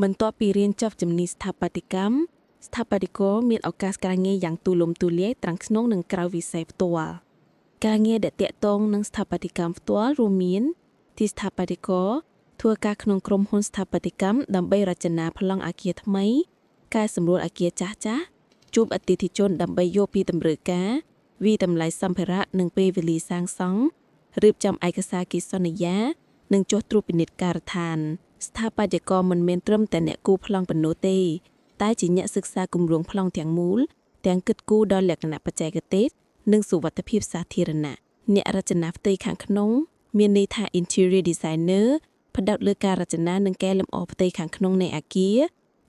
បន្ទាប់ពីរៀនចប់ជំនាញស្ថាបត្យកម្មស្ថាបត្យករមានឱកាសការងារយ៉ាងទូលំទូលាយទាំងក្នុងនិងក្រៅវិស័យផ្ទាល់ការងារដែលទាក់ទងនឹងស្ថាបត្យកម្មផ្ទាល់រួមមានទីស្ថាបត្យករធ្វើការក្នុងក្រុមហ៊ុនស្ថាបត្យកម្មដើម្បីរចនាប្លង់អគារថ្មីកែសម្រួលអគារចាស់ៗជួបអតិថិជនដើម្បីយល់ពីតម្រូវការវិតម្លៃសម្ភារៈនិងពេលវេលាសាងសង់រៀបចំឯកសារកិច្ចសន្យានិងចុះត្រួតពិនិត្យការដ្ឋានស្ថាបត្យករមិនមែនត្រឹមតែអ្នកគូរប្លង់ប៉ុណ្ណោះទេតែជាអ្នកសិក្សាគម្រោងប្លង់ទាំងមូលទាំងគិតគូរដល់លក្ខណៈបច្ចេកទេសនិងសុវត្ថិភាពសាធារណៈអ្នករចនាផ្ទៃខាងក្នុងមានន័យថា Interior Designer ផ្ដោតលើការរចនានិងកែលម្អផ្ទៃខាងក្នុងនៃអគារ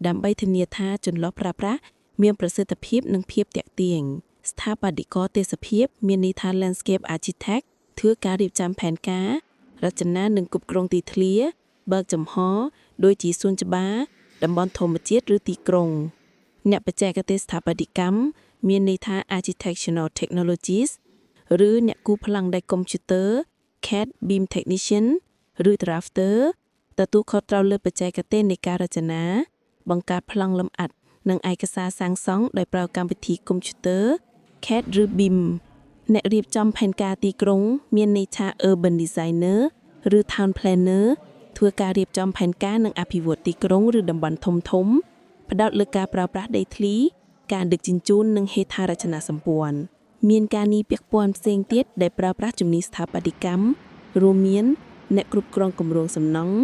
ដើម្បីធានាថាចន្លោះប្រើប្រាស់មានប្រសិទ្ធភាពនិងភាពទាក់ទាញស្ថាបត្យករទេសភាពមានន័យថា Landscape Architect ធ្វើការរៀបចំផែនការរចនានិងគ្រប់គ្រងទីធ្លាបើកចំហដូចជាសួនច្បារតំបន់ធម្មជាតិឬទីក្រុងអ្នកបច្ចេកទេសស្ថាបត្យកម្មមានន័យថា Architectural Technologies ឬអ្នកគូរប្លង់ដោយកុំព្យូទ័រ CAD Beam Technician ឬ Drafter ទទួលខុសត្រូវលើបច្ចេកទេសនៃការរចនាបង្កើតប្លង់លម្អិតនិងឯកសារសាងសង់ដោយប្រើកម្មវិធីកុំព្យូទ័រ CAD ឬ BIM អ្នករៀបចំផែនការទីក្រុងមានន័យថា Urban Designer ឬ Town Planner ធ្វើការរៀបចំផែនការនិងអភិវឌ្ឍទីក្រុងឬតំបន់ធំៗផ្ដោតលើការប្រើប្រាស់ដីធ្លីការដឹកជញ្ជូននិងហេដ្ឋារចនាសម្ព័ន្ធមានការងារពាក់ព័ន្ធផ្សេងទៀតដែលប្រើប្រាស់ជំនាញស្ថាបត្យកម្មរួមមានអ្នកគ្រប់គ្រងគម្រោងសំណង់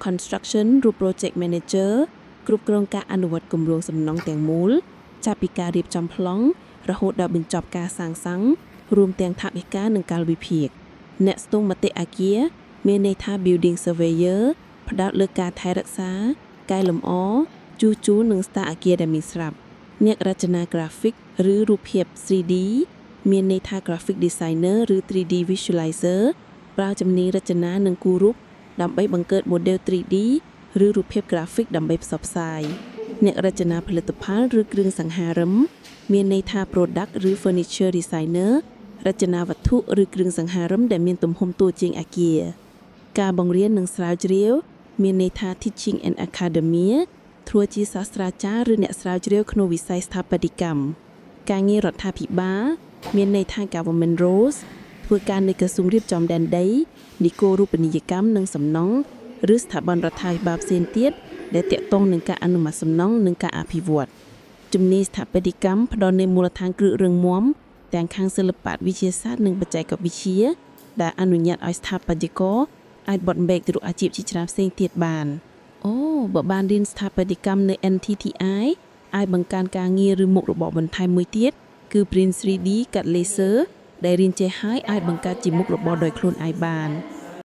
Construction ឬ Project Manager គ្រប់គ្រងការអនុវត្តគម្រោងសំណង់ទាំងមូលចាប់ពីការរៀបចំប្លង់រហូតដល់បញ្ចប់ការសាងសង់រួមទាំងថវិកានិងកាលវិភាគអ្នកស្ទង់មតិអគារមានន័យថា Building Surveyor ផ្ដោតលើការថែរក្សាកែលម្អជួសជុលនិងស្ដារអគារដែលមានស្រាប់អ្នករចនា Graphic ឬរូបភាព 3D មានន័យថា Graphic Designer ឬ 3D Visualizer ប្រើជំនាញរចនានិងគូររូបដើម្បីបង្កើត model 3D ឬរូបភាព graphic ដើម្បីផ្សព្វផ្សាយអ្នករចនាផលិតផលឬគ្រឿងសង្ហារឹមមានន័យថា product ឬ furniture designer រចនាវត្ថុឬគ្រឿងសង្ហារឹមដែលមានទំហំតូចជាងអគារការបង្រៀននិងស្រាវជ្រាវមានន័យថា teaching and academia ធ្វើជាសាស្ត្រាចារ្យឬអ្នកស្រាវជ្រាវក្នុងវិស័យស្ថាបត្យកម្មការងាររដ្ឋាភិបាលមានន័យថា government roles ធ្វើការនៃក្រសួងរៀបចំដែនដីនគររូបនីយកម្មនិងសំណង់ឬស្ថាប័នរដ្ឋាភិបាលផ្សេងទៀតដែលទាក់ទងនឹងការអនុម័តសំណង់និងការអភិវឌ្ឍជំនាញស្ថាបត្យកម្មផ្ដល់នូវមូលដ្ឋានគ្រឹះរឹងមាំទាំងខាងសិល្បៈវិទ្យាសាស្ត្រនិងបច្ចេកវិទ្យាដែលអនុញ្ញាតឲ្យស្ថាបត្យករអាចបត់បែកទៅរកអាជីពជាច្រើនផ្សេងទៀតបានអូបើបានរៀនស្ថាបត្យកម្មនៅ NTTI អាចបង្កើនការងារឬមុខរបរបន្ថែមមួយទៀតគឺ Print 3D កាត់ Laser ដែលរៀនចេះហើយអាចបង្កើតជាមុខរបរដោយខ្លួនឯងបាន